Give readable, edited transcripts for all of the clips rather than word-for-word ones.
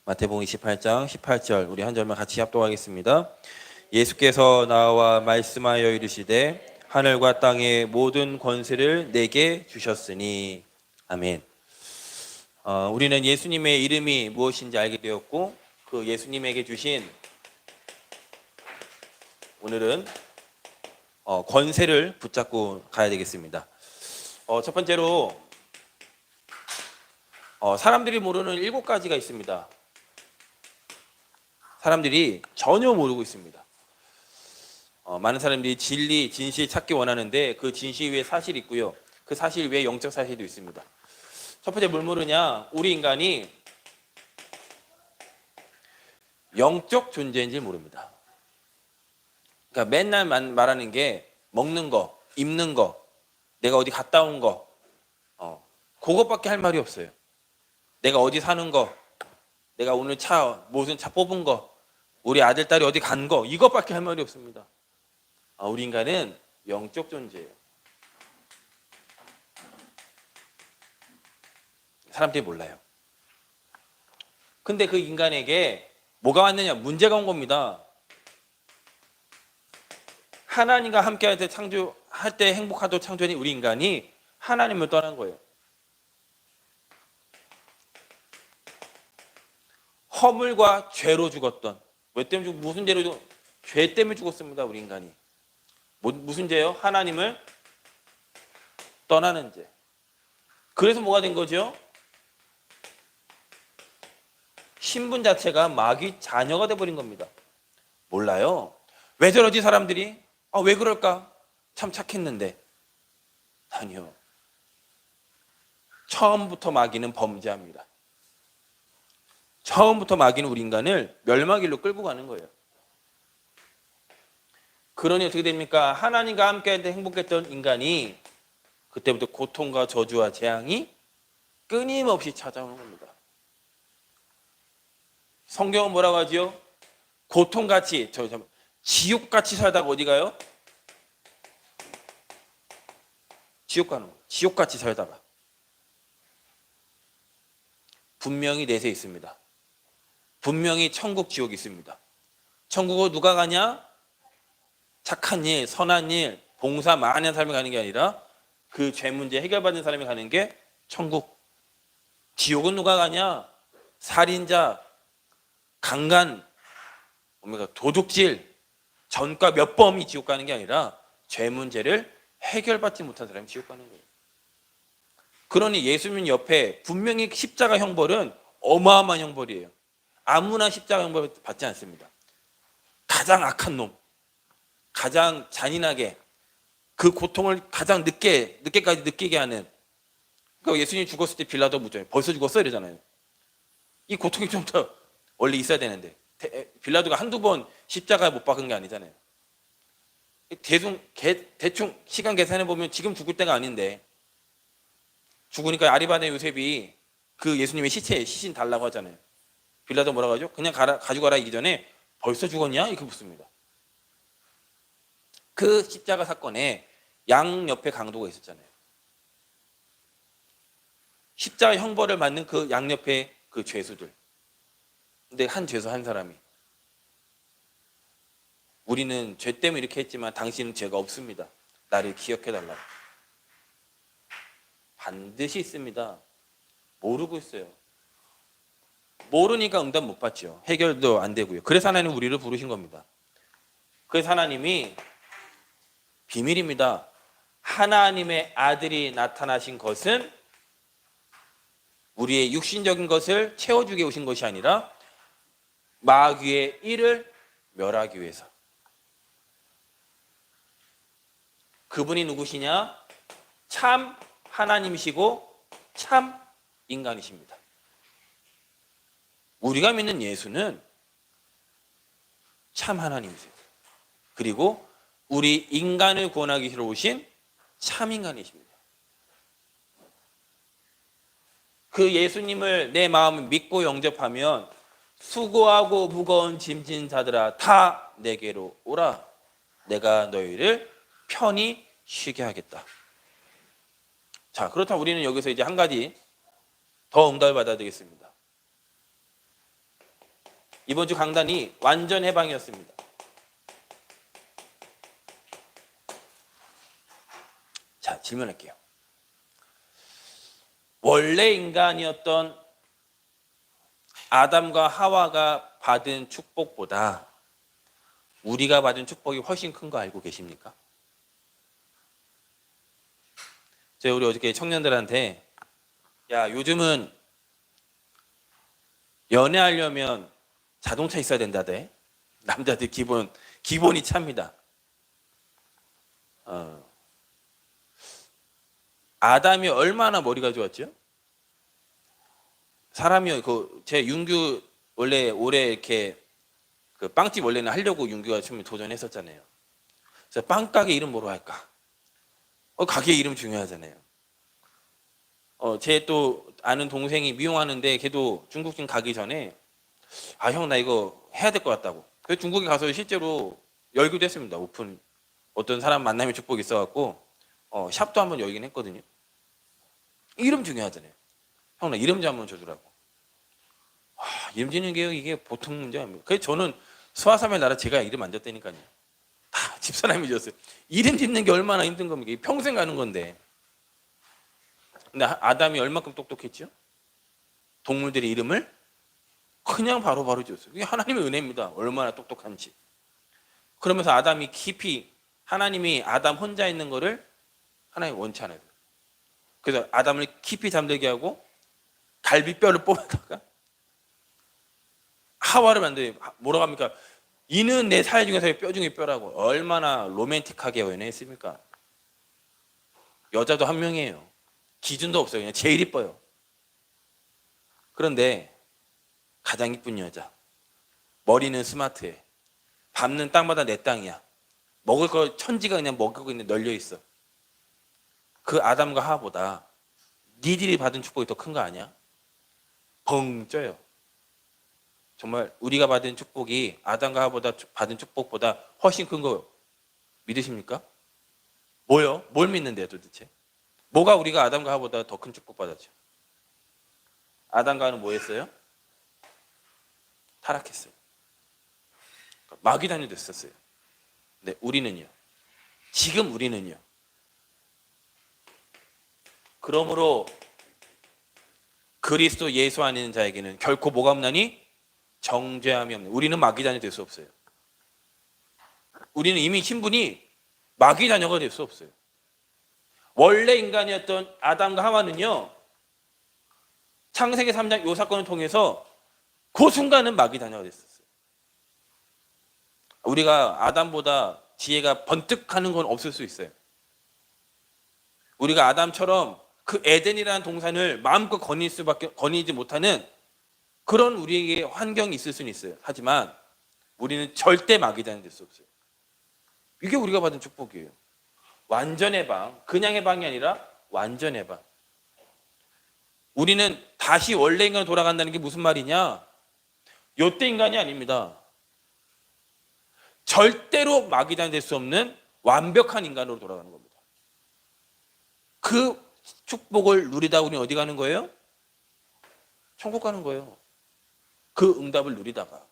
마태복음 28장 18절 우리 한 절만 같이 합독하겠습니다. 예수께서 나와 말씀하여 이르시되 하늘과 땅의 모든 권세를 내게 주셨으니 아멘. 우리는 예수님의 이름이 무엇인지 알게 되었고 그 예수님에게 주신 오늘은 권세를 붙잡고 가야 되겠습니다. 첫 번째로 사람들이 모르는 7가지가 있습니다. 사람들이 전혀 모르고 있습니다. 많은 사람들이 진리, 진실 찾기 원하는데 그 진실 위에 사실이 있고요. 그 사실 위에 영적 사실도 있습니다. 첫 번째 뭘 모르냐? 우리 인간이 영적 존재인지 모릅니다. 그러니까 맨날 말하는 게 먹는 거, 입는 거, 내가 어디 갔다 온 거, 그것밖에 할 말이 없어요. 내가 어디 사는 거, 내가 오늘 무슨 차 뽑은 거, 우리 아들, 딸이 어디 간 거, 이것밖에 할 말이 없습니다. 우리 인간은 영적 존재예요. 사람들이 몰라요. 근데 그 인간에게 뭐가 왔느냐? 문제가 온 겁니다. 하나님과 함께 할 때 행복하도록 창조한 우리 인간이 하나님을 떠난 거예요. 허물과 죄로 죽었던, 무슨 죄로? 죄 때문에 죽었습니다. 우리 인간이. 무슨 죄요? 하나님을 떠나는 죄. 그래서 뭐가 된 거죠? 신분 자체가 마귀 자녀가 돼버린 겁니다. 몰라요. 왜 저러지 사람들이? 왜 그럴까? 참 착했는데. 아니요. 처음부터 마귀는 범죄합니다. 처음부터 마귀는 우리 인간을 멸망길로 끌고 가는 거예요. 그러니 어떻게 됩니까? 하나님과 함께 할 때 행복했던 인간이 그때부터 고통과 저주와 재앙이 끊임없이 찾아오는 겁니다. 성경은 뭐라고 하지요? 고통같이, 지옥같이 살다가 어디 가요? 지옥 가는 거예요. 지옥같이 살다가. 분명히 넷에 있습니다. 분명히 천국, 지옥이 있습니다. 천국은 누가 가냐? 착한 일, 선한 일, 봉사 많은 사람이 가는 게 아니라 그 죄 문제 해결받는 사람이 가는 게 천국. 지옥은 누가 가냐? 살인자, 강간, 도둑질, 전과 몇 범이 지옥 가는 게 아니라 죄 문제를 해결받지 못한 사람이 지옥 가는 거예요. 그러니 예수님 옆에 분명히 십자가 형벌은 어마어마한 형벌이에요. 아무나 십자가 형벌을 받지 않습니다. 가장 악한 놈, 가장 잔인하게 그 고통을 가장 늦게까지 느끼게 하는. 그러니까 예수님이 죽었을 때 빌라도 묻잖아요. 벌써 죽었어? 이러잖아요. 이 고통이 좀 더 원래 있어야 되는데 빌라도가 한두 번 십자가에 못 박은 게 아니잖아요. 대충 시간 계산해 보면 지금 죽을 때가 아닌데 죽으니까 아리바네 요셉이 그 예수님의 시신 달라고 하잖아요. 빌라도 뭐라고 하죠? 그냥 가지고 가라 이기 전에 벌써 죽었냐? 이렇게 묻습니다. 그 십자가 사건에 양 옆에 강도가 있었잖아요. 십자가 형벌을 받는 그 양 옆에 그 죄수들. 근데 한 죄수 한 사람이 우리는 죄 때문에 이렇게 했지만 당신은 죄가 없습니다. 나를 기억해달라고. 반드시 있습니다. 모르고 있어요. 모르니까 응답 못 받죠. 해결도 안 되고요. 그래서 하나님 우리를 부르신 겁니다. 그래서 하나님이 비밀입니다. 하나님의 아들이 나타나신 것은 우리의 육신적인 것을 채워주게 오신 것이 아니라 마귀의 일을 멸하기 위해서. 그분이 누구시냐? 참 하나님이시고 참 인간이십니다. 우리가 믿는 예수는 참 하나님이세요. 그리고 우리 인간을 구원하기 위해서 오신 참 인간이십니다. 그 예수님을 내 마음에 믿고 영접하면 수고하고 무거운 짐진 자들아 다 내게로 오라. 내가 너희를 편히 쉬게 하겠다. 자, 그렇다면 우리는 여기서 이제 한 가지 더 응답을 받아야 되겠습니다. 이번 주 강단이 완전 해방이었습니다. 자, 질문할게요. 원래 인간이었던 아담과 하와가 받은 축복보다 우리가 받은 축복이 훨씬 큰 거 알고 계십니까? 제가 우리 어저께 청년들한테 야, 요즘은 연애하려면 자동차 있어야 된다대. 남자들 기본이 찹니다. 아담이 얼마나 머리가 좋았죠? 사람이 제 윤규 원래 올해 이렇게 그 빵집 원래는 하려고 윤규가 처음에 도전했었잖아요. 그래서 빵가게 이름 뭐로 할까? 가게 이름 중요하잖아요. 제 또 아는 동생이 미용하는데 걔도 중국집 가기 전에 형 나 이거 해야 될 것 같다고. 그래서 중국에 가서 실제로 열기도 했습니다. 오픈. 어떤 사람 만남의 축복이 있어갖고 샵도 한번 열긴 했거든요. 이름 중요하잖아요. 형 나 이름 좀 한번 줘주라고. 이름 짓는 게 이게 보통 문제가 아닙니다. 그래서 저는 수화삼의 나라 제가 이름 안 졌다니까요. 다 집사람이 졌어요. 이름 짓는 게 얼마나 힘든 겁니까? 평생 가는 건데. 근데 아담이 얼마큼 똑똑했죠? 동물들의 이름을 그냥 바로바로 지었어요. 그게 하나님의 은혜입니다. 얼마나 똑똑한지. 그러면서 아담이 깊이 하나님이 아담 혼자 있는 거를 하나님 원치 않아요. 그래서 아담을 깊이 잠들게 하고 갈비뼈를 뽑아다가 하와를 만들어요. 뭐라고 합니까? 이는 내 살 중에서의 뼈 중에 뼈라고. 얼마나 로맨틱하게 연애했습니까? 여자도 한 명이에요. 기준도 없어요. 그냥 제일 이뻐요. 그런데 가장 이쁜 여자, 머리는 스마트해, 밟는 땅마다 내 땅이야, 먹을 거 천지가 그냥 먹고 있는 널려 있어. 그 아담과 하와보다 니들이 받은 축복이 더 큰 거 아니야? 벙 쪄요. 정말 우리가 받은 축복이 아담과 하와보다 받은 축복보다 훨씬 큰 거 믿으십니까? 뭐요? 뭘 믿는데요 도대체? 뭐가 우리가 아담과 하와보다 더 큰 축복 받았죠? 아담과 하와는 뭐 했어요? 타락했어요. 마귀 다녀됐었어요. 근데 우리는요? 지금 우리는요? 그러므로 그리스도 예수 안에 있는 자에게는 결코 뭐가 없나니? 정죄함이 없는. 우리는 마귀 자녀 될 수 없어요. 우리는 이미 신분이 마귀 자녀가 될 수 없어요. 원래 인간이었던 아담과 하와는요, 창세기 3장 이 사건을 통해서 그 순간은 마귀 자녀가 됐었어요. 우리가 아담보다 지혜가 번뜩하는 건 없을 수 있어요. 우리가 아담처럼 그 에덴이라는 동산을 마음껏 거니지 못하는 그런 우리에게 환경이 있을 수는 있어요. 하지만 우리는 절대 마귀 자녀 될 수 없어요. 이게 우리가 받은 축복이에요. 완전 해방, 그냥 해방이 아니라 완전 해방. 우리는 다시 원래 인간으로 돌아간다는 게 무슨 말이냐? 요때 인간이 아닙니다. 절대로 마귀 자녀 될 수 없는 완벽한 인간으로 돌아가는 겁니다. 그 축복을 누리다 우리는 어디 가는 거예요? 천국 가는 거예요. 그 응답을 누리다가.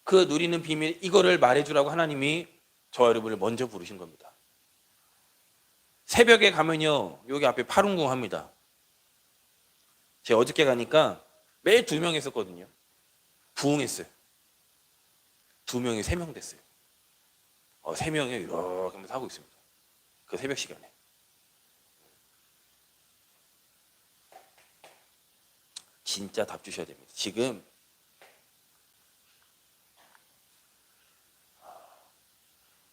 그 누리는 비밀, 이거를 말해주라고 하나님이 저와 여러분을 먼저 부르신 겁니다. 새벽에 가면요, 여기 앞에 팔운궁 합니다. 제가 어저께 가니까 매일 2명 했었거든요. 부흥했어요. 2명이 3명 됐어요. 3명이 이렇게 하면서 하고 있습니다. 그 새벽 시간에. 진짜 답 주셔야 됩니다. 지금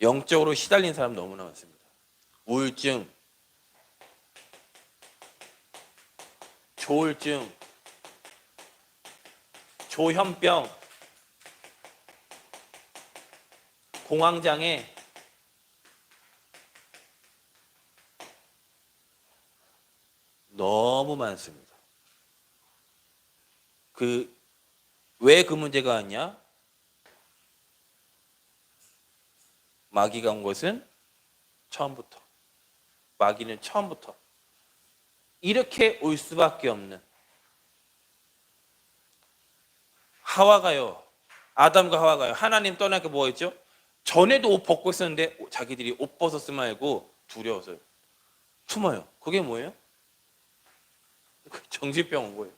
영적으로 시달린 사람 너무나 많습니다. 우울증, 조울증, 조현병, 공황장애, 너무 많습니다. 왜 그 문제가 왔냐? 마귀가 온 것은 처음부터. 마귀는 처음부터 이렇게 올 수밖에 없는, 하와가요. 아담과 하와가요. 하나님 떠나니까 뭐가 있죠? 전에도 옷 벗고 있었는데 자기들이 옷 벗었으면 알고 두려워서요. 숨어요. 그게 뭐예요? 정신병 온 거예요.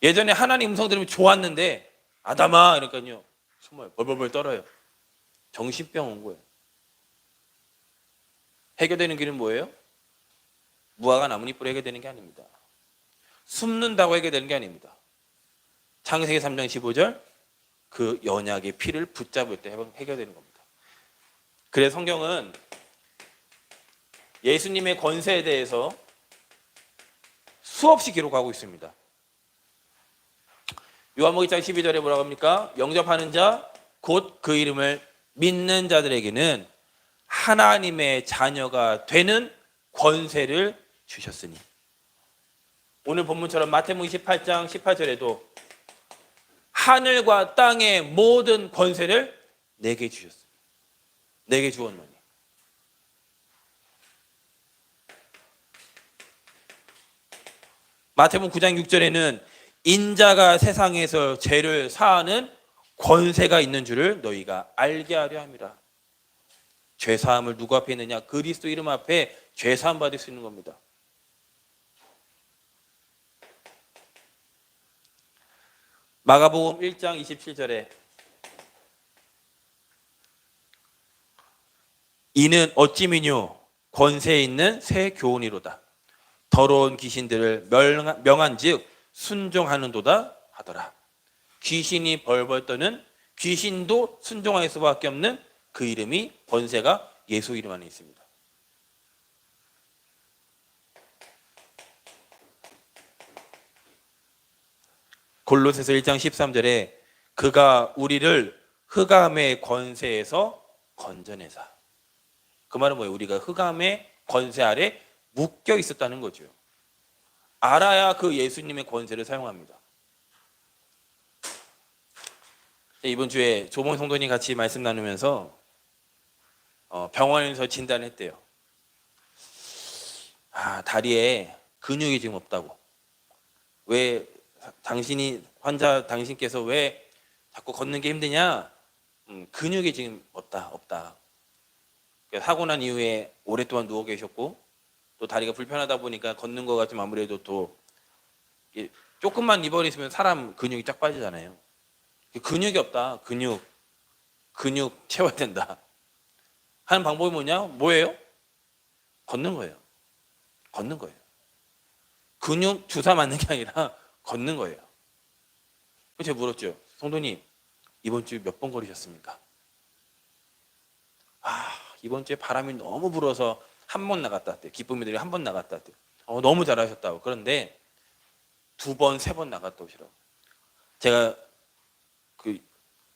예전에 하나님 음성 들으면 좋았는데 아담아 이러니까요. 숨어요. 벌벌벌 떨어요. 정신병 온 거예요. 해결되는 길은 뭐예요? 무화과 나뭇잎으로 해결되는 게 아닙니다. 숨는다고 해결되는 게 아닙니다. 창세기 3장 15절 그 연약의 피를 붙잡을 때 해결되는 겁니다. 그래서 성경은 예수님의 권세에 대해서 수없이 기록하고 있습니다. 요한복음 1장 12절에 뭐라고 합니까? 영접하는 자 곧 그 이름을 믿는 자들에게는 하나님의 자녀가 되는 권세를 주셨으니. 오늘 본문처럼 마태복음 28장 18절에도 하늘과 땅의 모든 권세를 내게 주셨습니다. 내게 주었노니. 마태복음 9장 6절에는 인자가 세상에서 죄를 사하는 권세가 있는 줄을 너희가 알게 하려 함이라. 죄 사함을 누구 앞에 있느냐? 그리스도 이름 앞에 죄 사함 받을 수 있는 겁니다. 마가복음 1장 27절에 이는 어찌 미뇨 권세 있는 새 교훈이로다. 더러운 귀신들을 명한즉 순종하는도다 하더라. 귀신이 벌벌 떠는 귀신도 순종할 수밖에 없는 그 이름이 권세가 예수 이름 안에 있습니다. 골로새서 1장 13절에 그가 우리를 흑암의 권세에서 건져내사. 그 말은 뭐예요? 우리가 흑암의 권세 아래 묶여 있었다는 거죠. 알아야 그 예수님의 권세를 사용합니다. 이번 주에 조봉 성도님 같이 말씀 나누면서 병원에서 진단을 했대요. 다리에 근육이 지금 없다고. 왜 당신께서 왜 자꾸 걷는 게 힘드냐? 근육이 지금 없다. 사고 난 이후에 오랫동안 누워 계셨고 또 다리가 불편하다 보니까 걷는 거가 좀 아무래도 또 조금만 입원 있으면 사람 근육이 쫙 빠지잖아요. 근육이 없다. 근육 채워야 된다. 하는 방법이 뭐예요? 걷는 거예요. 근육 주사 맞는 게 아니라 걷는 거예요. 제가 물었죠. 성도님, 이번 주에 몇 번 걸으셨습니까? 이번 주에 바람이 너무 불어서 한 번 나갔다 왔대요. 기쁨이들이 한 번 나갔다 왔대요. 너무 잘하셨다고. 그런데 2번, 3번 나갔다 오시라고. 제가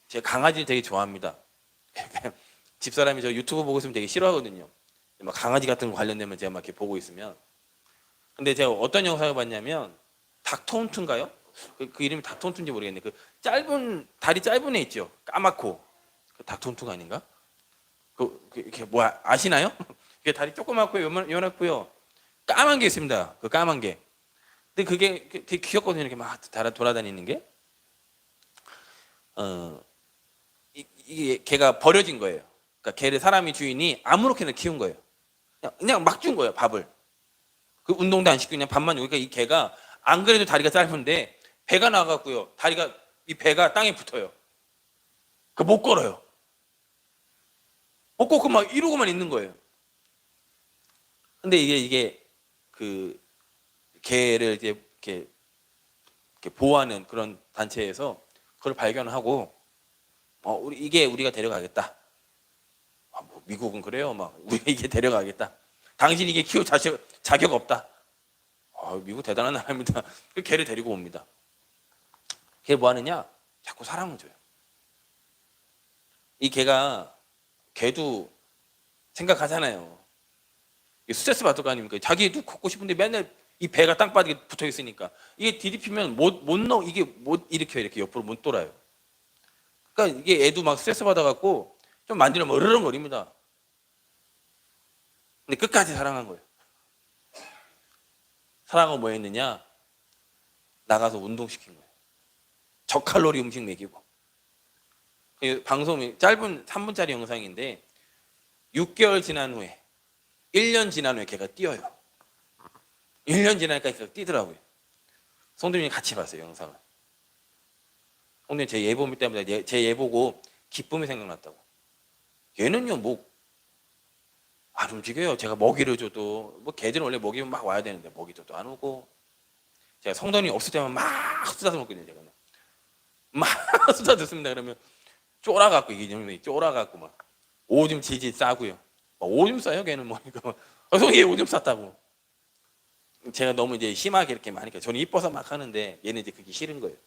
제 강아지를 되게 좋아합니다. 집사람이 저 유튜브 보고 있으면 되게 싫어하거든요. 막 강아지 같은 거 관련되면 제가 막 이렇게 보고 있으면. 근데 제가 어떤 영상을 봤냐면 닥터훈트인가요? 그 이름이 닥터훈트인지 모르겠네. 다리 짧은 애 있죠. 까맣고. 그 닥터훈트가 아닌가? 이렇게 아시나요? 다리 조그맣고 요만하고요. 까만 게 있습니다. 그 까만 게. 근데 그게 되게 귀엽거든요. 이렇게 막 돌아다니는 게. 이게 걔가 버려진 거예요. 그러니까 걔를 사람이 주인이 아무렇게나 키운 거예요. 그냥 막 준 거예요. 밥을. 그 운동도 안 시키고 그냥 밥만 주고. 그러니까 이 개가 안 그래도 다리가 짧은데 배가 나가고요. 이 배가 땅에 붙어요. 못 걸어요. 못 걷고 막 이러고만 있는 거예요. 근데 이게 그 개를 이렇게 보호하는 그런 단체에서 그걸 발견하고 우리가 데려가겠다. 미국은 그래요. 우리가 이게 데려가겠다. 당신 이게 키울 자격 없다. 미국 대단한 나라입니다. 그 개를 데리고 옵니다. 걔 뭐 하느냐? 자꾸 사랑을 줘요. 이 개도 생각하잖아요. 스트레스 받을 거 아닙니까? 자기도 걷고 싶은데 맨날 이 배가 땅바닥에 붙어 있으니까 이게 디디피면 못 일으켜. 이렇게 옆으로 못 돌아요. 그러니까 이게 애도 막 스트레스 받아갖고 좀 만지면 으르렁거립니다. 근데 끝까지 사랑한 거예요. 사랑하고 뭐 했느냐? 나가서 운동시킨 거예요. 저칼로리 음식 먹이고. 방송이 짧은 3분짜리 영상인데 6개월 지난 후에 1년 지난 후에 걔가 뛰어요. 1년 지나니까 걔가 뛰더라고요. 성도님이 같이 봤어요, 영상을. 성도님 제 예보 때문에 제 예보고 기쁨이 생각났다고. 얘는요 뭐 안 움직여요. 제가 먹이를 줘도 뭐 개들은 원래 먹이면 막 와야 되는데 먹이 줘도 안 오고. 제가 성도님 없을 때만 막 쏟아서 먹거든요. 제가 막 쏟아듣습니다. 그러면 쫄아갖고 이게 쫄아갖고 막 오줌 질질 싸고요. 막 오줌 싸요 걔는 뭐 이거. 성이 오줌 쌌다고. 제가 너무 이제 심하게 이렇게 하니까 저는 이뻐서 막 하는데 얘는 이제 그게 싫은 거예요.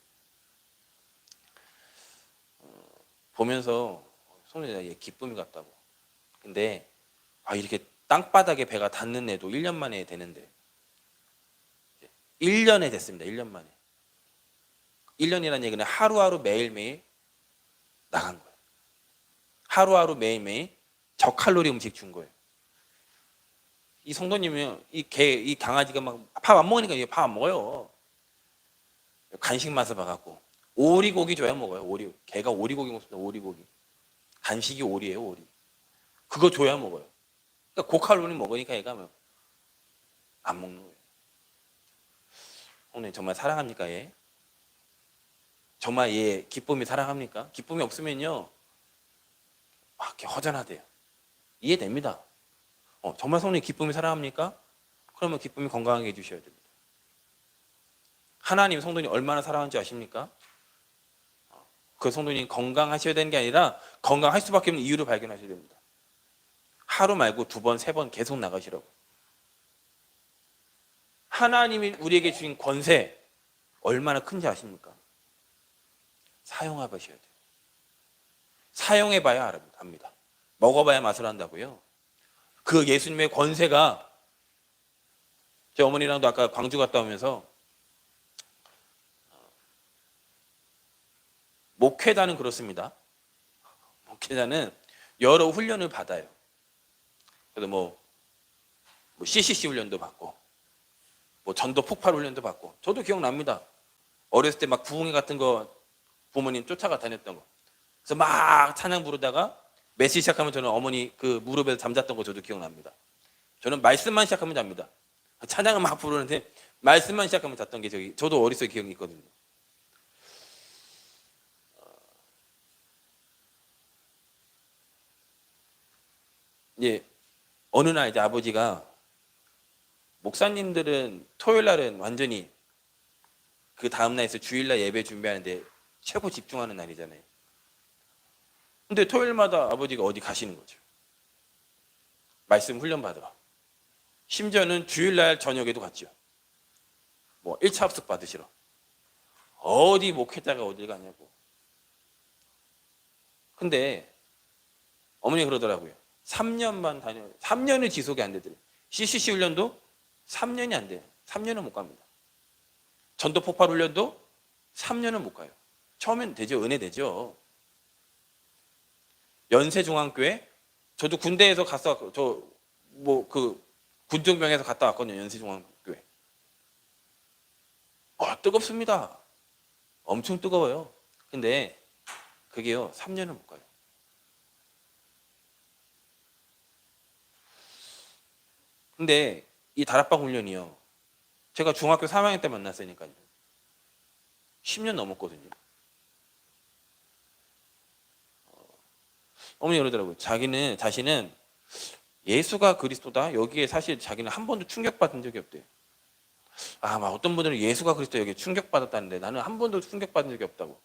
보면서 성도님 기쁨이 같다고. 근데 이렇게 땅바닥에 배가 닿는 애도 1년 만에 되는데 1년에 됐습니다. 1년 만에. 1년이라는 얘기는 하루하루 매일매일 나간 거예요. 하루하루 매일매일 저칼로리 음식 준 거예요. 이 성도님은 이 강아지가 막 밥 안 먹으니까 얘 밥 안 먹어요. 간식 맛을 봐갖고 오리고기 줘야 먹어요. 걔가 오리고기 먹습니다. 오리고기. 간식이 오리예요. 오리. 그거 줘야 먹어요. 그러니까 고칼로리 먹으니까 얘가 안 먹는 거예요. 성도님 정말 사랑합니까 얘? 정말 얘 기쁨이 사랑합니까? 기쁨이 없으면요 이렇게 허전하대요. 이해됩니다. 정말 성도님 기쁨이 사랑합니까? 그러면 기쁨이 건강하게 해주셔야 됩니다. 하나님 성도님 얼마나 사랑하는지 아십니까? 그 성도님 건강하셔야 되는 게 아니라 건강할 수밖에 없는 이유를 발견하셔야 됩니다. 하루 말고 2번, 3번 계속 나가시라고. 하나님이 우리에게 주신 권세 얼마나 큰지 아십니까? 사용해보셔야 돼요. 사용해봐야 합니다. 먹어봐야 맛을 안다고요. 그 예수님의 권세가 제 어머니랑도 아까 광주 갔다 오면서 목회자는 그렇습니다. 목회자는 여러 훈련을 받아요. 그래서 뭐 CCC 훈련도 받고 뭐 전도 폭발 훈련도 받고 저도 기억납니다. 어렸을 때 막 부흥회 같은 거 부모님 쫓아가 다녔던 거. 그래서 막 찬양 부르다가 메시 시작하면 저는 어머니 그 무릎에서 잠잤던 거 저도 기억납니다. 저는 말씀만 시작하면 잡니다. 찬양을 막 부르는데 말씀만 시작하면 잤던 게 저도 어렸을 때 기억이 있거든요. 이제 어느 날 이제 아버지가 목사님들은 토요일 날은 완전히 그 다음 날에서 주일날 예배 준비하는데 최고 집중하는 날이잖아요. 근데 토요일마다 아버지가 어디 가시는 거죠. 말씀 훈련 받으러. 심지어는 주일날 저녁에도 갔죠. 뭐 1차 합숙 받으시러. 어디 목회자가 어딜 가냐고. 근데 어머니가 그러더라고요. 3년을 지속이 안 되더래요. CCC 훈련도 3년이 안 돼요. 3년은 못 갑니다. 전도 폭발 훈련도 3년은 못 가요. 처음엔 되죠. 은혜 되죠. 연세중앙교회 저도 군대에서 갔어. 군종병에서 갔다 왔거든요. 연세중앙교회. 뜨겁습니다. 엄청 뜨거워요. 근데 그게요 3년은 못 가요. 근데 이 다락방 훈련이요. 제가 중학교 3학년 때 만났으니까요. 10년 넘었거든요. 어머니 그러더라고요. 자신은 예수가 그리스도다. 여기에 사실 자기는 한 번도 충격받은 적이 없대요. 막 어떤 분들은 예수가 그리스도 여기에 충격받았다는데 나는 한 번도 충격받은 적이 없다고.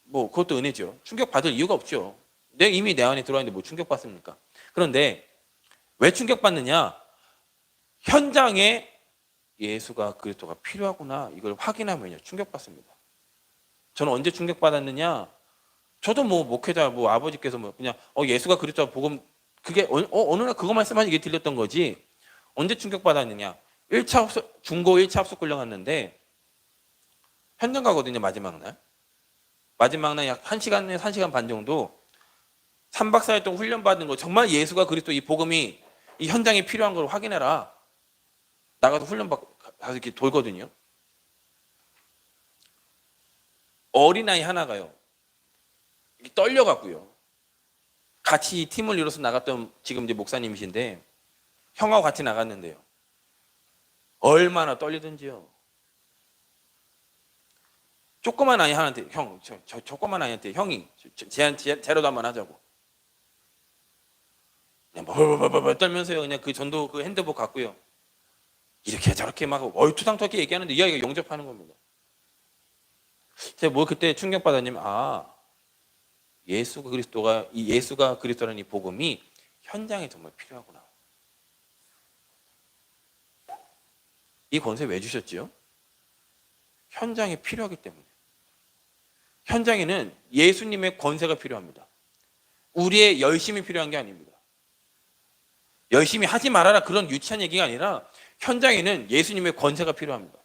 뭐 그것도 은혜죠. 충격받을 이유가 없죠. 이미 내 안에 들어와 있는데 뭐 충격받습니까? 그런데 왜 충격받느냐? 현장에 예수가 그리스도가 필요하구나 이걸 확인하면요 충격받습니다. 저는 언제 충격받았느냐? 저도 뭐 목회자 아버지께서 그냥 예수가 그리스도가 복음 그게 어느 날 그거 말씀하시 이게 들렸던 거지. 언제 충격받았느냐? 중고 1차 합숙 훈련 갔는데 현장 가거든요. 마지막 날 약 1시간에서 1시간 반 정도 3박 4일 동안 훈련 받은 거 정말 예수가 그리스도 이 복음이 이 현장에 필요한 걸 확인해라. 나가서 훈련 받고 가서 이렇게 돌거든요. 어린아이 하나가요. 떨려갖고요. 같이 팀을 이뤄서 나갔던 지금 이제 목사님이신데 형하고 같이 나갔는데요. 얼마나 떨리든지요. 조그만 아이 하나한테 저 조그만 아이한테 형이 제로도 한번 하자고. 그냥 벌벌벌벌 떨면서요. 그냥 그 전도 그 핸드북 갖고요. 이렇게 저렇게 막 얼투당투하게 얘기하는데 이 아이가 영접하는 겁니다. 제가 뭐 그때 충격받았냐면 예수가 그리스도라는 이 복음이 현장에 정말 필요하구나. 이 권세 왜 주셨지요? 현장에 필요하기 때문에. 현장에는 예수님의 권세가 필요합니다. 우리의 열심이 필요한 게 아닙니다. 열심히 하지 말아라 그런 유치한 얘기가 아니라 현장에는 예수님의 권세가 필요합니다.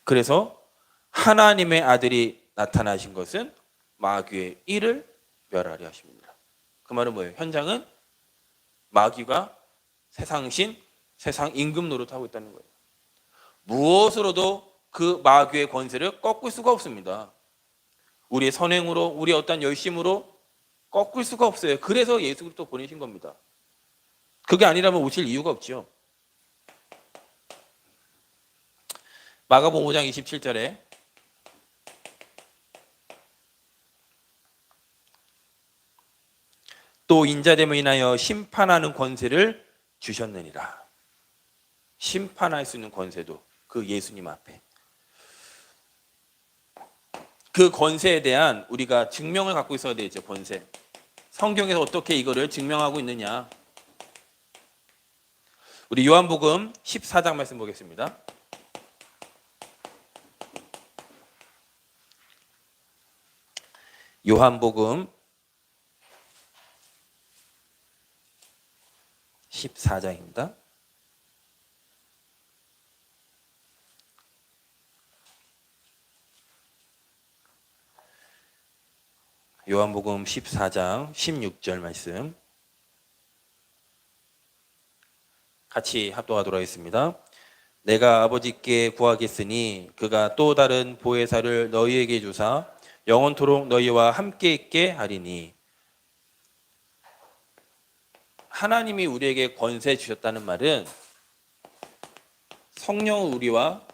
그래서 하나님의 아들이 나타나신 것은 마귀의 일을 멸하려 하십니다. 그 말은 뭐예요? 현장은 마귀가 세상신, 세상 임금 노릇하고 있다는 거예요. 무엇으로도 그 마귀의 권세를 꺾을 수가 없습니다. 우리의 선행으로, 우리의 어떤 열심으로 꺾을 수가 없어요. 그래서 예수 그리스도 보내신 겁니다. 그게 아니라면 오실 이유가 없죠. 마가복음 5장 27절에 또 인자됨을 인하여 심판하는 권세를 주셨느니라. 심판할 수 있는 권세도 그 예수님 앞에. 그 권세에 대한 우리가 증명을 갖고 있어야 되죠. 권세. 성경에서 어떻게 이거를 증명하고 있느냐. 우리 요한복음 14장 말씀 보겠습니다. 요한복음 14장입니다. 요한복음 14장 16절 말씀 같이 합독하도록 하겠습니다. 내가 아버지께 구하겠으니 그가 또 다른 보혜사를 너희에게 주사 영원토록 너희와 함께 있게 하리니. 하나님이 우리에게 권세 주셨다는 말은 성령을 우리와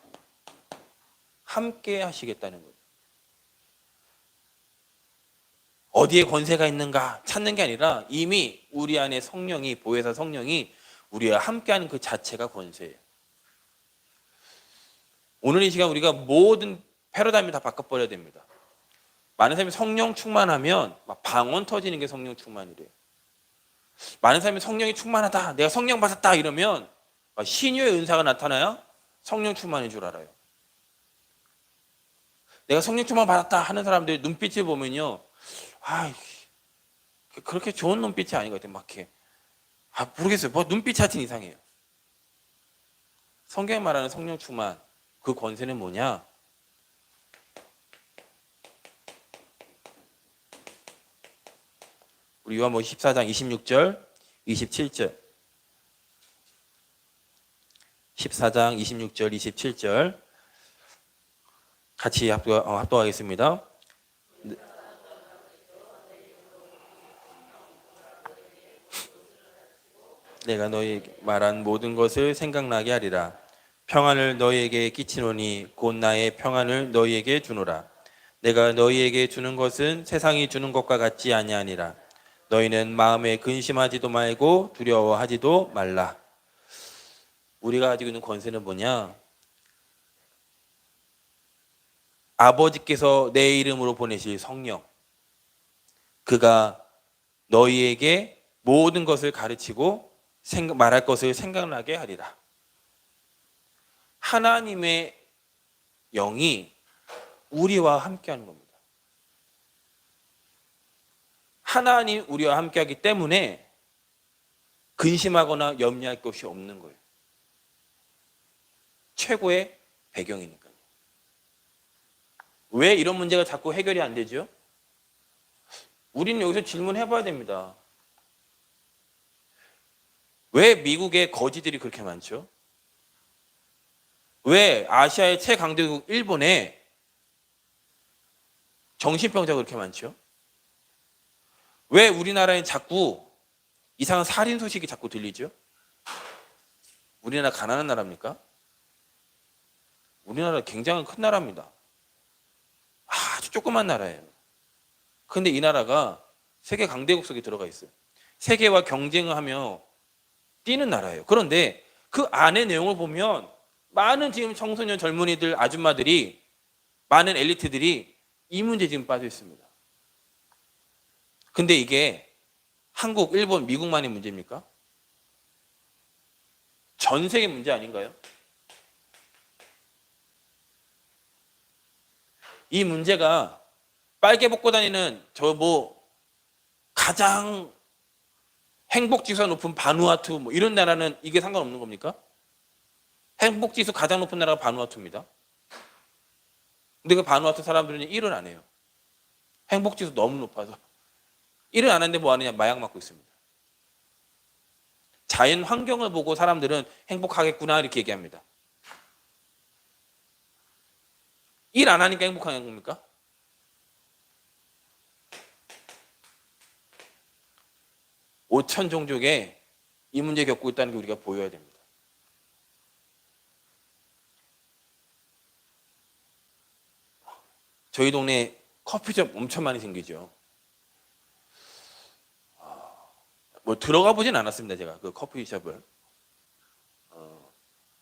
함께 하시겠다는 거예요. 어디에 권세가 있는가 찾는 게 아니라 이미 우리 안에 성령이, 보혜사 성령이 우리와 함께하는 그 자체가 권세예요. 오늘 이 시간 우리가 모든 패러다임을 다 바꿔버려야 됩니다. 많은 사람이 성령 충만하면 막 방언 터지는 게 성령 충만이래요. 많은 사람이 성령이 충만하다, 내가 성령 받았다 이러면 신유의 은사가 나타나야 성령 충만인 줄 알아요. 내가 성령 충만 받았다 하는 사람들의 눈빛을 보면요, 그렇게 좋은 눈빛이 아닌 것 같아요. 막 이렇게 모르겠어요. 뭐 눈빛이 하여튼 이상해요. 성경에 말하는 성령 충만, 그 권세는 뭐냐? 우리 요한복음 14장 26절, 27절. 14장 26절, 27절 같이 합독하겠습니다. 내가 너희에게 말한 모든 것을 생각나게 하리라. 평안을 너희에게 끼치노니 곧 나의 평안을 너희에게 주노라. 내가 너희에게 주는 것은 세상이 주는 것과 같지 아니하니라. 너희는 마음에 근심하지도 말고 두려워하지도 말라. 우리가 가지고 있는 권세는 뭐냐? 아버지께서 내 이름으로 보내실 성령, 그가 너희에게 모든 것을 가르치고 말할 것을 생각나게 하리라. 하나님의 영이 우리와 함께하는 겁니다. 하나님 우리와 함께하기 때문에 근심하거나 염려할 것이 없는 거예요. 최고의 배경이니까요. 왜 이런 문제가 자꾸 해결이 안 되죠? 우리는 여기서 질문해 봐야 됩니다. 왜 미국에 거지들이 그렇게 많죠? 왜 아시아의 최강대국 일본에 정신병자가 그렇게 많죠? 왜 우리나라엔 자꾸 이상한 살인 소식이 자꾸 들리죠? 우리나라 가난한 나라입니까? 우리나라 굉장히 큰 나라입니다. 아주 조그만 나라예요. 근데 이 나라가 세계 강대국 속에 들어가 있어요. 세계와 경쟁을 하며 뛰는 나라예요. 그런데 그 안의 내용을 보면 많은 지금 청소년 젊은이들 아줌마들이 많은 엘리트들이 이 문제에 지금 빠져 있습니다. 근데 이게 한국, 일본, 미국만의 문제입니까? 전 세계 문제 아닌가요? 이 문제가 빨개 벗고 다니는 가장 행복지수가 높은 바누아투 이런 나라는 이게 상관없는 겁니까? 행복지수 가장 높은 나라가 바누아투입니다. 근데 그 바누아투 사람들은 일을 안 해요. 행복지수 너무 높아서. 일을 안 하는데 뭐 하느냐? 마약 맞고 있습니다. 자연 환경을 보고 사람들은 행복하겠구나 이렇게 얘기합니다. 일 안 하니까 행복한 겁니까? 오천 종족에 이 문제 겪고 있다는 게 우리가 보여야 됩니다. 저희 동네에 커피숍 엄청 많이 생기죠. 뭐 들어가 보진 않았습니다. 제가 그 커피숍을.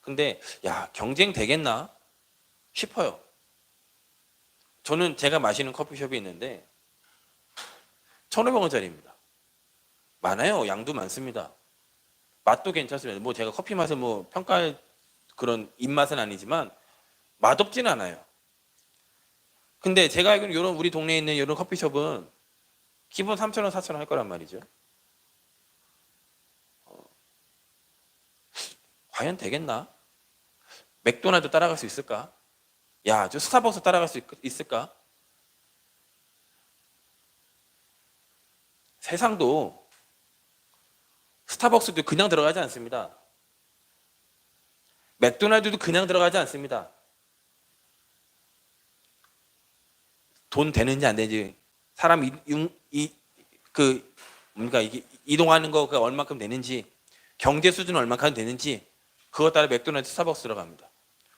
근데 야, 경쟁 되겠나 싶어요. 저는 제가 마시는 커피숍이 있는데 1,500원짜리입니다. 많아요. 양도 많습니다. 맛도 괜찮습니다. 뭐 제가 커피 맛을 뭐 평가할 그런 입맛은 아니지만 맛없진 않아요. 근데 제가 알기로는 이런 우리 동네에 있는 이런 커피숍은 기본 3,000원, 4,000원 할 거란 말이죠. 과연 되겠나? 맥도날드 따라갈 수 있을까? 야, 저 스타벅스 따라갈 수 있을까? 세상도 스타벅스도 그냥 들어가지 않습니다. 맥도날드도 그냥 들어가지 않습니다. 돈 되는지 안 되는지, 사람 이동하는 거가 얼마큼 되는지, 경제 수준은 얼마큼 되는지, 그것 따라 맥도날드, 스타벅스 들어갑니다.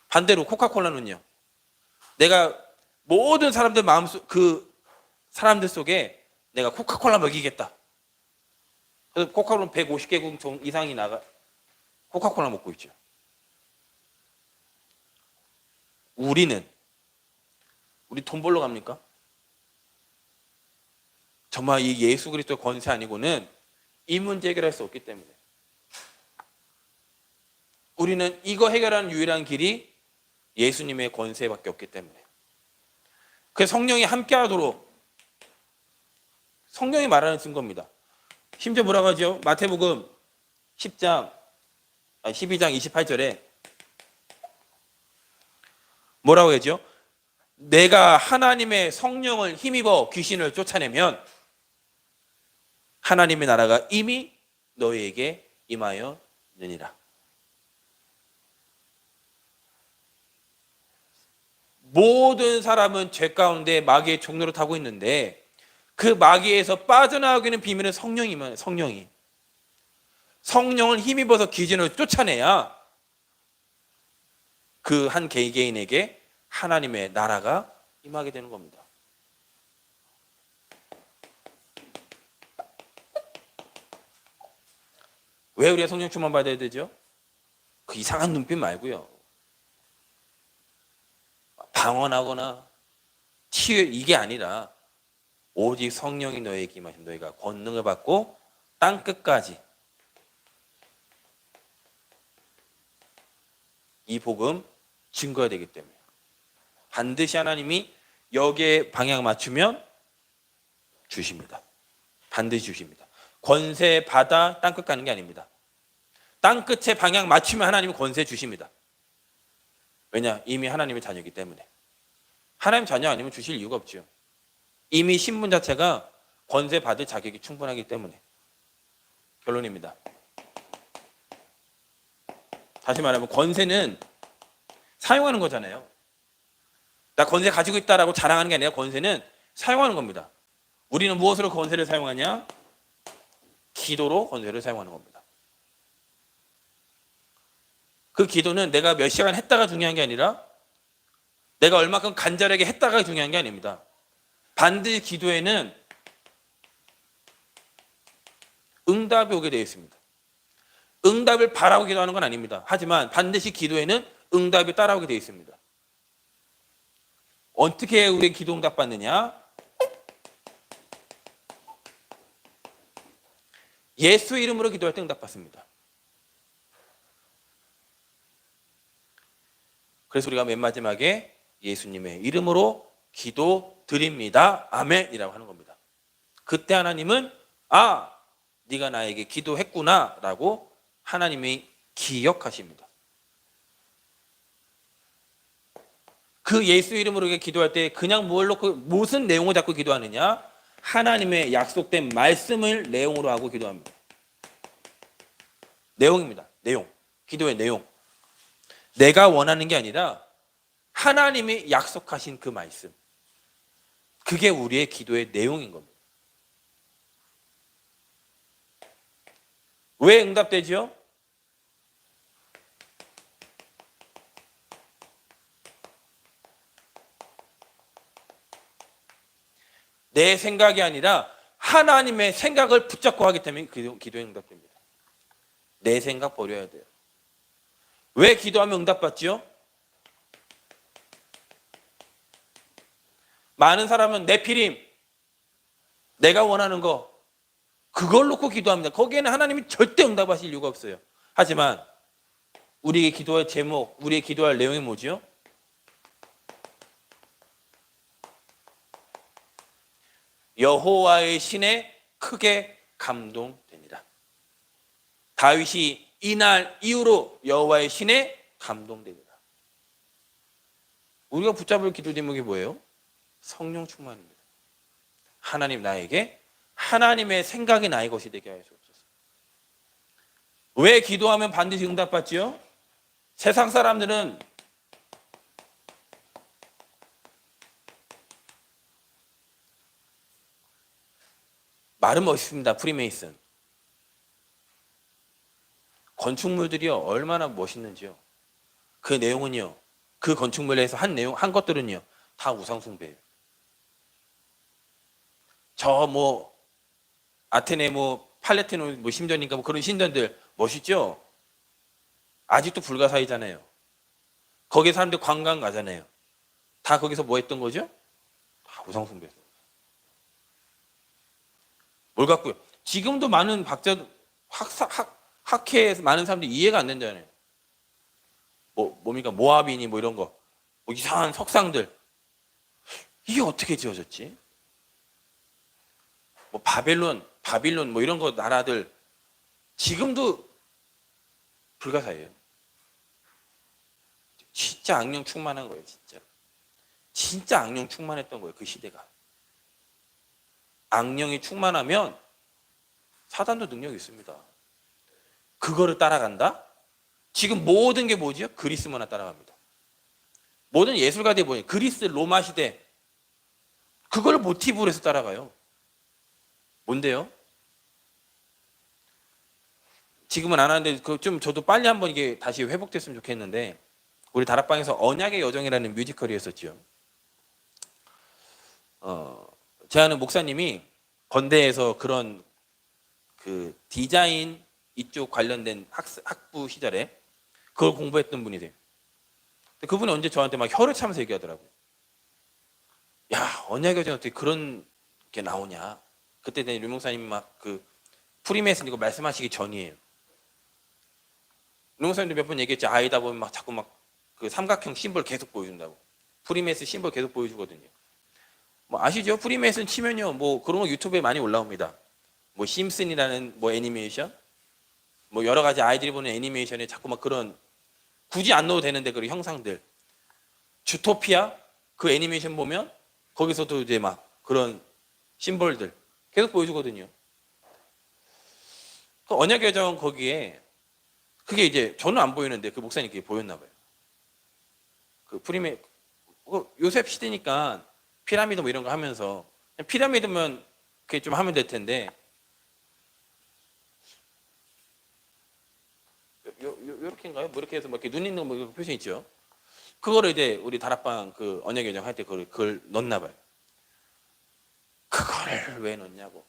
반대로 코카콜라는요. 내가 모든 사람들 사람들 속에 내가 코카콜라 먹이겠다. 그래서 코카콜라는 150개국 이상이 코카콜라 먹고 있죠. 우리 돈 벌러 갑니까? 정말 이 예수 그리스도의 권세 아니고는 이 문제 해결할 수 없기 때문에 우리는 이거 해결하는 유일한 길이 예수님의 권세밖에 없기 때문에. 그래서 성령이 함께하도록 성령이 말하는 증거입니다. 심지어 뭐라고 하죠? 마태복음 12장 28절에 뭐라고 하죠? 내가 하나님의 성령을 힘입어 귀신을 쫓아내면 하나님의 나라가 이미 너희에게 임하였느니라. 모든 사람은 죄 가운데 마귀의 종로를 타고 있는데 그 마귀에서 빠져나가기는 비밀은 성령이. 성령을 힘입어서 귀신을 쫓아내야 그 한 개개인에게 하나님의 나라가 임하게 되는 겁니다. 왜 우리가 성령 충만 받아야 되죠? 그 이상한 눈빛 말고요. 방언하거나 이게 아니라 오직 성령이 너에게 임하시면 너희가 권능을 받고 땅 끝까지 이 복음 증거해야 되기 때문에 반드시 하나님이 여기에 방향 맞추면 주십니다. 반드시 주십니다. 권세 받아 땅끝 가는 게 아닙니다. 땅끝에 방향 맞추면 하나님이 권세 주십니다. 왜냐? 이미 하나님의 자녀이기 때문에. 하나님 자녀 아니면 주실 이유가 없죠. 이미 신분 자체가 권세 받을 자격이 충분하기 때문에. 결론입니다. 다시 말하면 권세는 사용하는 거잖아요. 나 권세 가지고 있다라고 자랑하는 게 아니라 권세는 사용하는 겁니다. 우리는 무엇으로 권세를 사용하냐? 기도로 권세를 사용하는 겁니다. 그 기도는 내가 몇 시간 했다가 중요한 게 아니라 내가 얼마큼 간절하게 했다가 중요한 게 아닙니다. 반드시 기도에는 응답이 오게 되어 있습니다. 응답을 바라고 기도하는 건 아닙니다. 하지만 반드시 기도에는 응답이 따라오게 되어 있습니다. 어떻게 우리 기도 응답 받느냐? 예수 이름으로 기도할 때 응답 받습니다. 그래서 우리가 맨 마지막에 예수님의 이름으로 기도 드립니다. 아멘이라고 하는 겁니다. 그때 하나님은 네가 나에게 기도했구나 라고 하나님이 기억하십니다. 그 예수 이름으로 기도할 때 그냥 뭘 놓고 무슨 내용을 잡고 기도하느냐? 하나님의 약속된 말씀을 내용으로 하고 기도합니다. 내용입니다. 내용. 기도의 내용. 내가 원하는 게 아니라 하나님이 약속하신 그 말씀. 그게 우리의 기도의 내용인 겁니다. 왜 응답되죠? 내 생각이 아니라 하나님의 생각을 붙잡고 하기 때문에 기도에 응답됩니다. 내 생각 버려야 돼요. 왜 기도하면 응답받지요? 많은 사람은 내 필임, 내가 원하는 거 그걸 놓고 기도합니다. 거기에는 하나님이 절대 응답하실 이유가 없어요. 하지만 우리의 기도의 제목, 우리의 기도할 내용이 뭐죠? 여호와의 신에 크게 감동되니라. 다윗이 이날 이후로 여호와의 신에 감동되니라. 우리가 붙잡을 기도 제목이 뭐예요? 성령 충만입니다. 하나님 나에게 하나님의 생각이 나의 것이 되게 하시옵소서. 왜 기도하면 반드시 응답받지요? 세상 사람들은 말은 멋있습니다. 프리메이슨. 건축물들이요 얼마나 멋있는지요. 그 내용은요, 그 건축물에서 한 것들은요 다 우상숭배예요. 저 아테네 팔레티노 신전인가 그런 신전들 멋있죠? 아직도 불가사의잖아요. 거기 사람들 관광 가잖아요. 다 거기서 뭐 했던 거죠? 다 우상숭배했어요. 뭘 갖고요? 지금도 많은 학회에서 많은 사람들이 이해가 안 된다잖아요. 뭡니까? 모압이니 이런 거. 이상한 석상들. 이게 어떻게 지어졌지? 바빌론 이런 거 나라들 지금도 불가사의예요. 진짜 악령 충만한 거예요, 진짜. 진짜 악령 충만했던 거예요, 그 시대가. 악령이 충만하면 사단도 능력이 있습니다. 그거를 따라간다? 지금 모든 게 뭐지요? 그리스 문화 따라갑니다. 모든 예술가들이 뭐예요? 그리스 로마 시대 그걸 모티브로 해서 따라가요. 뭔데요? 지금은 안 하는데 좀 저도 빨리 한번 이게 다시 회복됐으면 좋겠는데 우리 다락방에서 언약의 여정이라는 뮤지컬이 했었죠. 제 아는 목사님이 건대에서 그런 그 디자인 이쪽 관련된 학부 시절에 그걸 공부했던 분이세요. 그분이 언제 저한테 막 혀를 차면서 얘기하더라고요. 야, 언약의 여정 어떻게 그런 게 나오냐. 그때 류 목사님이 막 그 프리메이슨 이거 말씀하시기 전이에요. 류 목사님도 몇 번 얘기했죠. 아이다 보면 자꾸 그 삼각형 심볼 계속 보여준다고. 프리메이슨 심볼 계속 보여주거든요. 아시죠? 프리메이슨 치면요 그런 거 유튜브에 많이 올라옵니다. 심슨이라는 애니메이션 여러 가지 아이들이 보는 애니메이션에 자꾸 그런 굳이 안 넣어도 되는데 그런 형상들. 주토피아 그 애니메이션 보면 거기서도 이제 그런 심볼들 계속 보여주거든요. 그 언약의 여정 거기에 그게 이제 저는 안 보이는데 그 목사님께 보였나 봐요. 그 요셉 시대니까 피라미드 뭐 이런 거 하면서 피라미드면 그게 좀 하면 될 텐데 요렇게인가요? 뭐 이렇게 해서 뭐 이렇게 눈 있는 뭐 표시 있죠. 그거를 이제 우리 다락방 그 언약여정 할 때 그걸 넣나 봐요. 그거를 왜 넣냐고.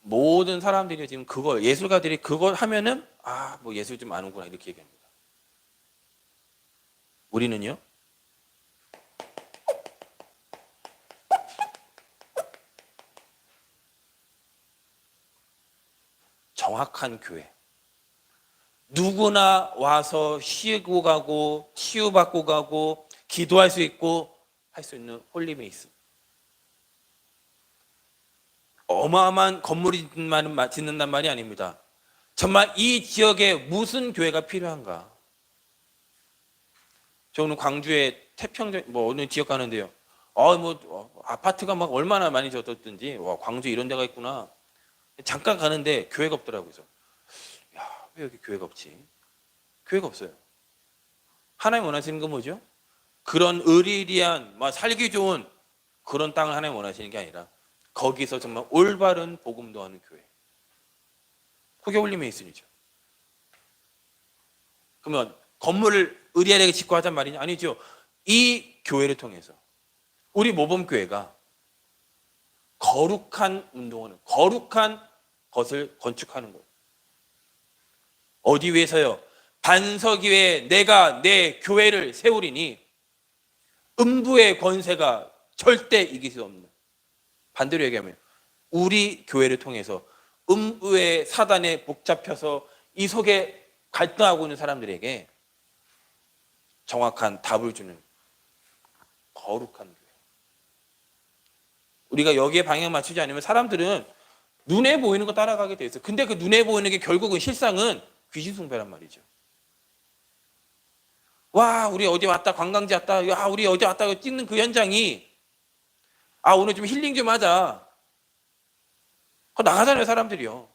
모든 사람들이 지금 그걸 예술가들이 그걸 하면은 뭐 예술 좀 아는구나 이렇게 얘기합니다. 우리는요? 정확한 교회. 누구나 와서 쉬고 가고 치유받고 가고 기도할 수 있고 할 수 있는 홀리베이스. 어마어마한 건물이 짓는단 말이 아닙니다. 정말 이 지역에 무슨 교회가 필요한가? 저 오늘 광주에 태평 뭐 어느 지역 가는데요. 아파트가 막 얼마나 많이 졌던지 와 광주 이런 데가 있구나. 잠깐 가는데 교회가 없더라고요. 왜 여기 교회가 없지? 교회가 없어요. 하나님 원하시는 건 뭐죠? 그런 의리리한 살기 좋은 그런 땅을 하나님 원하시는 게 아니라 거기서 정말 올바른 복음도 하는 교회. 그게 홀리메이슨이죠. 그러면 건물을 의리하게 짓고 하잔 말이냐? 아니죠. 이 교회를 통해서 우리 모범교회가 거룩한 운동하는 거룩한 것을 건축하는 거예요. 어디 위해서요? 반석 위에 내가 내 교회를 세우리니 음부의 권세가 절대 이길 수 없는. 반대로 얘기하면 우리 교회를 통해서 음부의 사단에 복잡혀서 이 속에 갈등하고 있는 사람들에게 정확한 답을 주는 거룩한 교회. 우리가 여기에 방향 맞추지 않으면 사람들은 눈에 보이는 거 따라가게 돼 있어요. 근데 그 눈에 보이는 게 결국은 실상은 귀신 숭배란 말이죠. 와, 우리 어디 왔다, 관광지 왔다, 야, 우리 어디 왔다 찍는 그 현장이 오늘 좀 힐링 좀 하자. 나가잖아요, 사람들이요.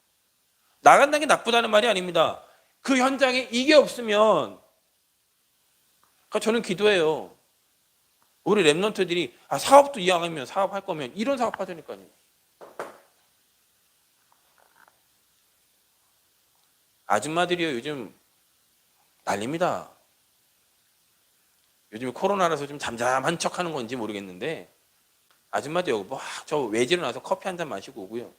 나간다는 게 나쁘다는 말이 아닙니다. 그 현장에 이게 없으면 저는 기도해요. 우리 랩런트들이 사업도 이왕이면 사업할 거면 이런 사업 하자니까요. 아줌마들이요 요즘 난립니다. 요즘 코로나라서 좀 잠잠한 척하는 건지 모르겠는데 아줌마들 저 외지로 나서 커피 한 잔 마시고 오고요.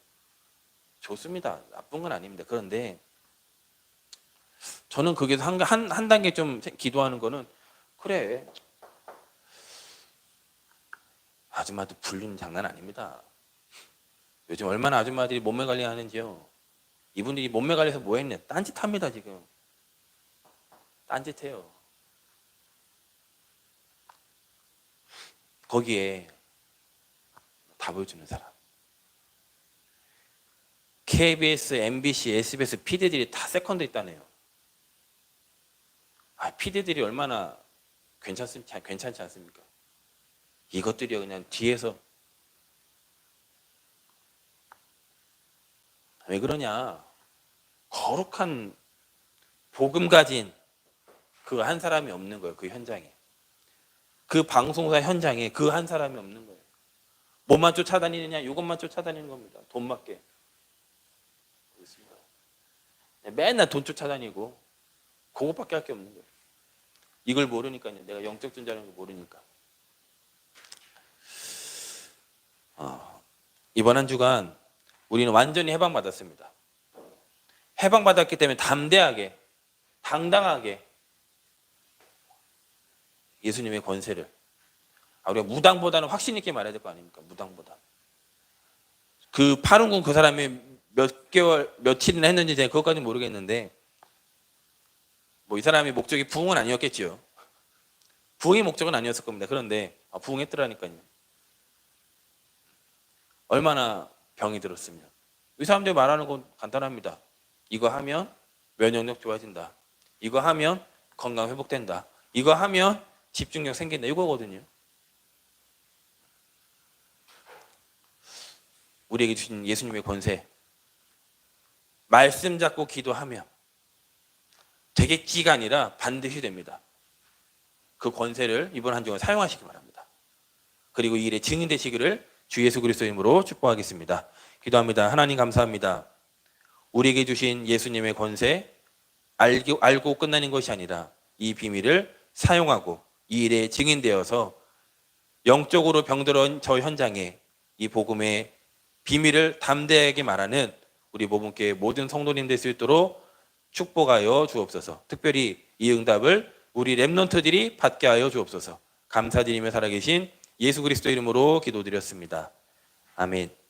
좋습니다. 나쁜 건 아닙니다. 그런데 저는 거기서 한 단계 좀 기도하는 거는 그래. 아줌마도 불륜 장난 아닙니다. 요즘 얼마나 아줌마들이 몸매 관리하는지요. 이분들이 몸매 관리해서 뭐 했냐? 딴짓합니다 지금. 딴짓해요. 거기에 답을 주는 사람. KBS, MBC, SBS PD들이 다 세컨드 있다네요. PD들이 얼마나 괜찮지 않습니까? 이것들이 그냥 뒤에서 왜 그러냐? 거룩한 복음 가진 그 한 사람이 없는 거예요. 그 현장에. 그 방송사 현장에 그 한 사람이 없는 거예요. 뭐만 쫓아다니느냐? 이것만 쫓아다니는 겁니다. 돈 맞게. 맨날 돈 쫓아다니고 그것밖에 할 게 없는 거예요. 이걸 모르니까요. 내가 영적 존재라는 걸 모르니까. 이번 한 주간 우리는 완전히 해방받았습니다. 해방받았기 때문에 담대하게 당당하게 예수님의 권세를 우리가 무당보다는 확신 있게 말해야 될 거 아닙니까? 무당보다. 그 파룬궁 그 사람이 몇 개월 며칠이나 했는지 제가 그것까지는 모르겠는데 이 사람이 목적이 부흥은 아니었겠지요. 부흥이 목적은 아니었을 겁니다. 그런데 부흥했더라니까요. 얼마나 병이 들었으면. 이 사람들이 말하는 건 간단합니다. 이거 하면 면역력 좋아진다. 이거 하면 건강 회복된다. 이거 하면 집중력 생긴다. 이거거든요. 우리에게 주신 예수님의 권세, 말씀 잡고 기도하면 되겠지가 아니라 반드시 됩니다. 그 권세를 이번 한 주간 사용하시기 바랍니다. 그리고 이 일에 증인 되시기를 주 예수 그리스도의 이름으로 축복하겠습니다. 기도합니다. 하나님 감사합니다. 우리에게 주신 예수님의 권세, 알고 끝나는 것이 아니라 이 비밀을 사용하고 이 일에 증인되어서 영적으로 병들어온 저 현장에 이 복음의 비밀을 담대하게 말하는 우리 모분교회 모든 성도님 될 수 있도록 축복하여 주옵소서. 특별히 이 응답을 우리 렘넌트들이 받게 하여 주옵소서. 감사드리며 살아계신 예수 그리스도 이름으로 기도드렸습니다. 아멘.